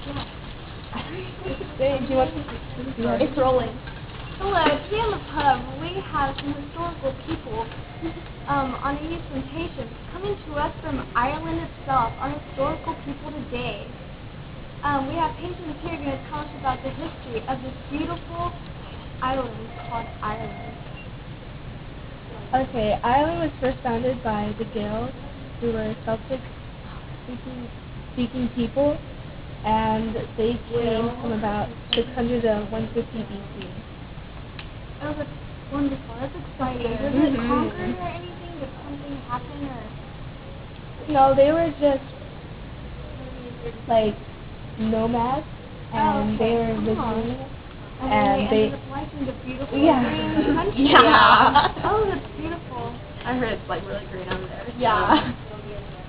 Do you want to? It's rolling. Hello, today on the pub we have some historical people on a youth presentation coming to us from Ireland itself, on historical people today. We have patients here going to tell us about the history of this beautiful island called Ireland. Okay, Ireland was first founded by the Gaels, who were Celtic speaking people, and they came from about 600 to 150 BC. Oh, that's wonderful. That's exciting. Was it conquered or anything? Did something happen or? No, they were just like nomads, and they were living, and they ended up liking the beautiful green country. Yeah. Oh, that's beautiful. I heard it's like really green over there. Yeah.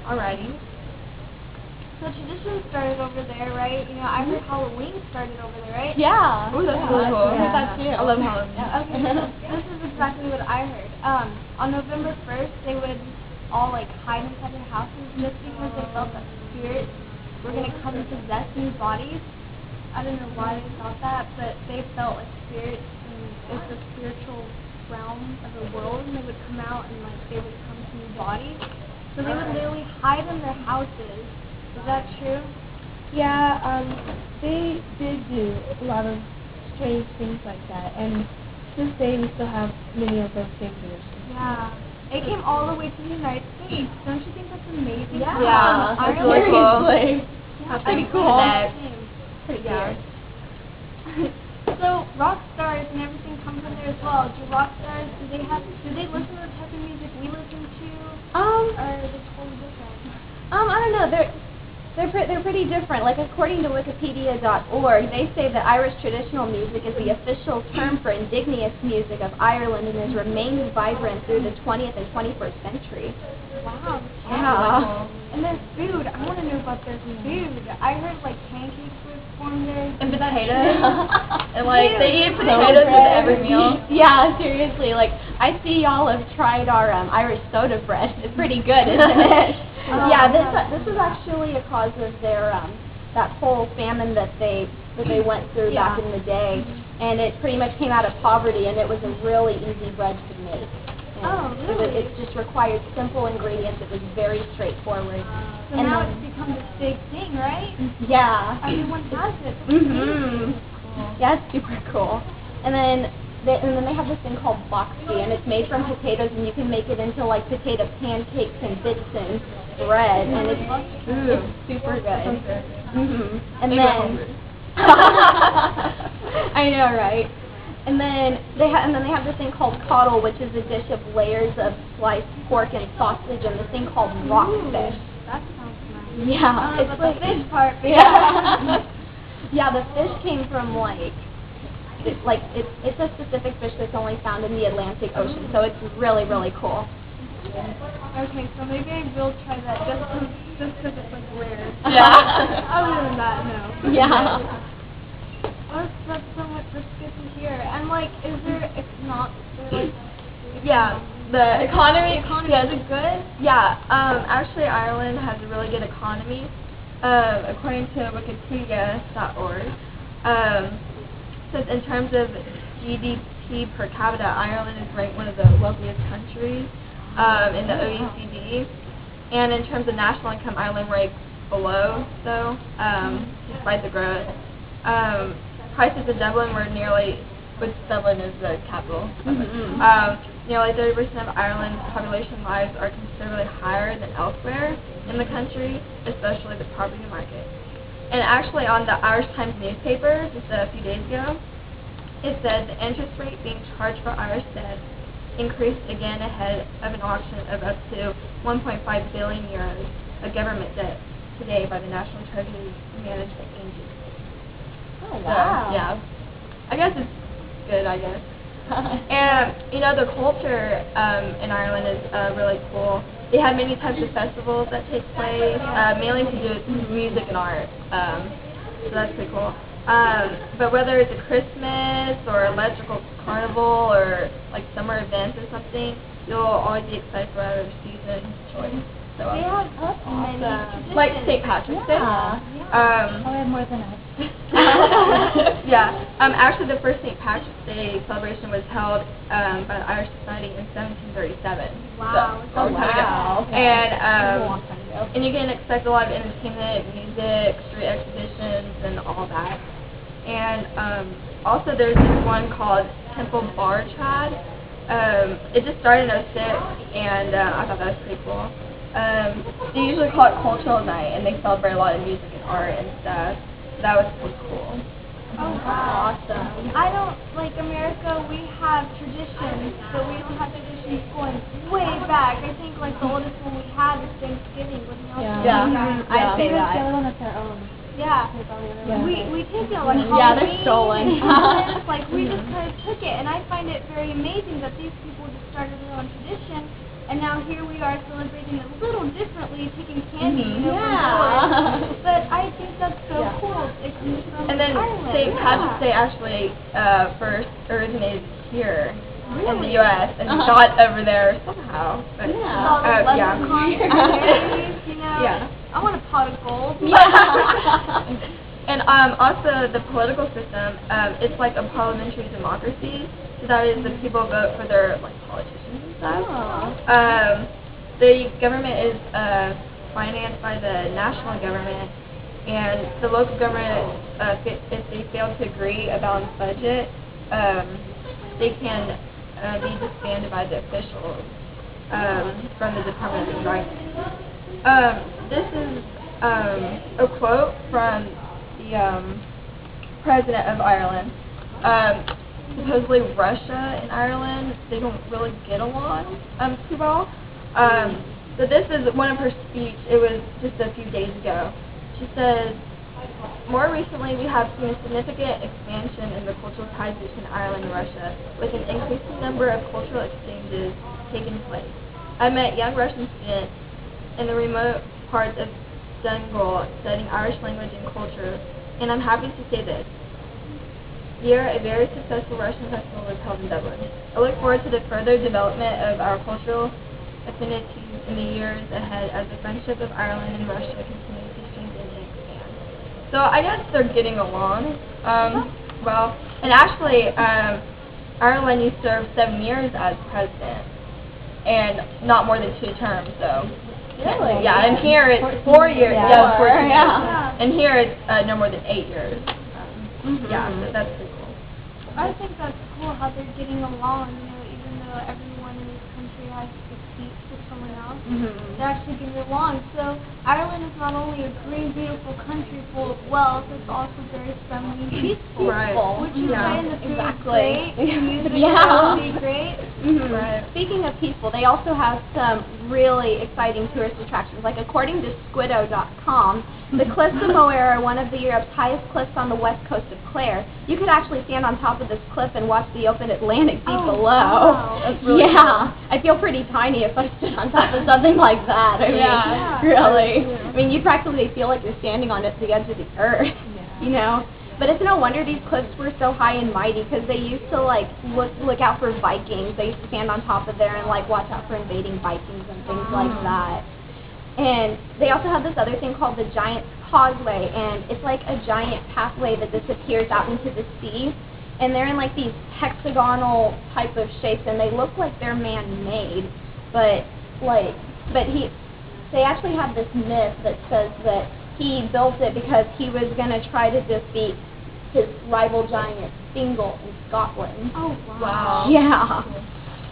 Alrighty. So tradition started over there, right? You know, I heard Halloween started over there, right? Yeah. Oh, that's really cool. I heard that too. I love Halloween. Yeah, okay, so this is exactly what I heard. On November 1st, they would all like hide inside their houses just because they felt that spirits were going to come and possess new bodies. I don't know why they thought that, but they felt like spirits is the spiritual realm of the world, and they would come out and like they would come to new bodies. So they would literally hide in their houses. Is that true? Yeah, they did do a lot of strange things like that, and to this day we still have many of those same traditions. Yeah. It came all the way to the United States. Don't you think that's amazing? Yeah, that's Ireland. really cool. That's pretty I cool. that. Pretty Yeah. weird. So rock stars and everything come from there as well. Do rock stars, do they listen to the type of music we listen to? Or are they totally different? I don't know. They're pretty different. Like according to Wikipedia.org, they say that Irish traditional music is the official term for indigenous music of Ireland and has remained vibrant through the 20th and 21st century. Wow. Yeah. And their food, I want to know about their food. I heard like pancakes were formed there. And potatoes. And like they eat potatoes with every meal. Yeah, seriously. Like I see y'all have tried our Irish soda bread. It's pretty good, isn't it? Yeah, this was actually a cause of their that whole famine that they went through back in the day, and it pretty much came out of poverty, and it was a really easy bread to make. And really? it just required simple ingredients. It was very straightforward. So and now then, it's become this big thing, right? Yeah. Everyone has it. Yeah, it's super cool. And then they have this thing called boxty, and it's made from potatoes, and you can make it into like potato pancakes and bits and bread, and it's super good. And then I know, right? And then they have this thing called coddle, which is a dish of layers of sliced pork and sausage, and this thing called rockfish. That sounds nice. Yeah, it's but like the fish part. Yeah. Yeah, the fish came from it's a specific fish that's only found in the Atlantic Ocean, so it's really, really cool. Okay, so maybe I will try that just because it's like weird. Yeah. Other than that, no. Yeah. Well, that's so much. That's good to hear. And like, is there not like? Yeah, the economy. Yeah, is it good? Yeah, actually Ireland has a really good economy, according to Wikipedia.org. Says in terms of GDP per capita, Ireland is ranked one of the wealthiest countries in the OECD. And in terms of national income, Ireland ranks below, though, despite the growth. Prices in Dublin were which Dublin is the capital. Nearly 30% of Ireland's population lives are considerably higher than elsewhere in the country, especially the property market. And actually on the Irish Times newspaper, just a few days ago, it said the interest rate being charged for Irish debt increased again ahead of an auction of up to 1.5 billion euros of government debt today by the National Treasury Management Agency. Oh, wow. So, yeah. I guess it's good, I guess. And, the culture in Ireland is really cool. They have many types of festivals that take place, mainly to do with music and art. So that's pretty cool. But whether it's a Christmas or electrical carnival or like summer events or something, you'll always be excited for our season choice. So They have many traditions. like St. Patrick's Day. Yeah. Oh, we have more than us. Yeah. Actually, the first St. Patrick's Day celebration was held by the Irish Society in 1737. Wow. So, long time ago. Wow. And A long time ago. and you can expect a lot of entertainment, music, street exhibitions, and all that. And also, there's this one called Temple Bar Trad. It just started in 06, and I thought that was pretty cool. They usually call it Cultural Night, and they celebrate a lot of music and art and stuff. So that was pretty cool. Oh, wow. Awesome. I don't, like America, we have traditions, but we don't have traditions going way back. I think, like, the oldest one we have is Thanksgiving. Wouldn't y'all say Yeah. that? I'd say The that. other one that's our own. Yeah. Yeah. We take it like Yeah, they're Halloween, stolen. Christmas, like we just kind of took it, and I find it very amazing that these people just started their own tradition, and now here we are celebrating it a little differently, taking candy, you know, from Yeah. doors. But I think that's so Yeah. cool. It comes from And then Ireland. St. Patrick's Yeah. Day actually first originated here in the Really? U.S. and got over there somehow. But, Yeah. All the yeah. leprechauns and fairies, you know. Yeah. I want a pot of gold. And also the political system, it's like a parliamentary democracy. So that is the people vote for their like politicians and stuff. Oh. The government is financed by the national government, and the local government, if they fail to agree a balanced budget, they can be disbanded by the officials from the Department of Environment. This is a quote from the president of Ireland. Supposedly Russia and Ireland, they don't really get along too well. But this is one of her speech. It was just a few days ago. She said, "More recently, we have seen a significant expansion in the cultural ties between Ireland and Russia, with an increasing number of cultural exchanges taking place. I met young Russian students in the remote parts of Donegal studying Irish language and culture, and I'm happy to say this year a very successful Russian festival was held in Dublin. I look forward to the further development of our cultural affinities in the years ahead as the friendship of Ireland and Russia continues to strengthen and expand." So I guess they're getting along well. And actually, Ireland, you serve 7 years as president, and not more than 2 terms. So Really? yeah, and here it's 4 years. Yeah. Yeah, 14 years. Yeah. And here it's no more than 8 years. Yeah, so that's pretty cool. I think that's cool how they're getting along, you know, even though everyone in this country has to speak to someone else. They're actually getting along. So Ireland is not only a green, beautiful country full of wealth, it's also very friendly and peaceful. Right. Would you Yeah. say? And the food Exactly. is great, the music Yeah. is really great. Right. Speaking of peaceful, they also have some really exciting tourist attractions. Like according to Squiddo.com, the Cliffs of Moher are one of Europe's highest cliffs on the west coast of Clare. You could actually stand on top of this cliff and watch the open Atlantic Sea Oh, below. wow. That's really Yeah, I feel pretty tiny if I stood on top of something like that. I mean, Yeah. really. Yeah. I mean, you practically feel like you're standing on the edge of the earth. You know. But it's no wonder these cliffs were so high and mighty, because they used to like look out for Vikings. They used to stand on top of there and like watch out for invading Vikings and things like that. And they also have this other thing called the Giant's Causeway, and it's like a giant pathway that disappears out into the sea. And they're in like these hexagonal type of shapes, and they look like they're man-made. They actually have this myth that says that he built it because he was going to try to defeat his rival giant Fingal in Scotland. Oh, Wow. Yeah.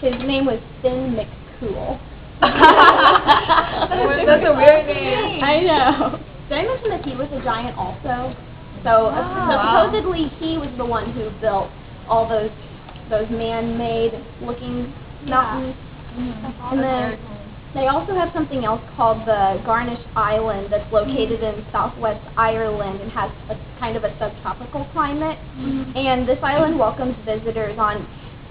His name was Finn McCool. That's a weird name. I know. Did I mention that he was a giant also? So Wow. supposedly he was the one who built all those man-made looking mountains. And then they also have something else called the Garnish Island that's located in southwest Ireland and has a kind of a subtropical climate. And this island welcomes visitors on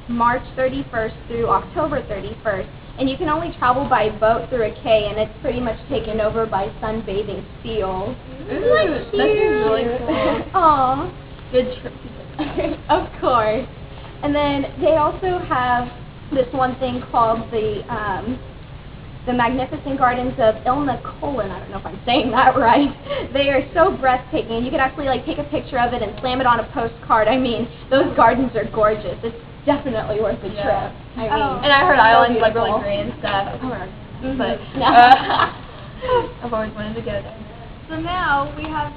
March 31st through October 31st. And you can only travel by boat through a quay, and it's pretty much taken over by sunbathing seals. Ooh, that is really cool. Aw. Good trip. Of course. And then they also have this one thing called the the magnificent gardens of Ilnacolin. I don't know if I'm saying that right. They are so breathtaking. You could actually like take a picture of it and slam it on a postcard. I mean, those gardens are gorgeous. It's definitely worth the trip. I mean, And I heard so Ireland's like really beautiful. green and stuff. But I've always wanted to go there. So now we have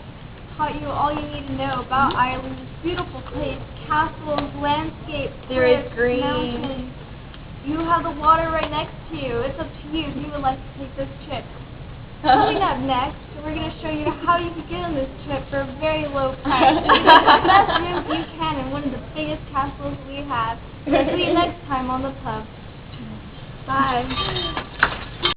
taught you all you need to know about Ireland, this beautiful place, castles, landscapes, There is cliffs, green. mountains. You have the water right next to you. It's up to you if you would like to take this trip. Coming up next, we're going to show you how you can get on this trip for a very low price. Get the best rooms you can in one of the biggest castles we have. See you next time on The Pub. Bye.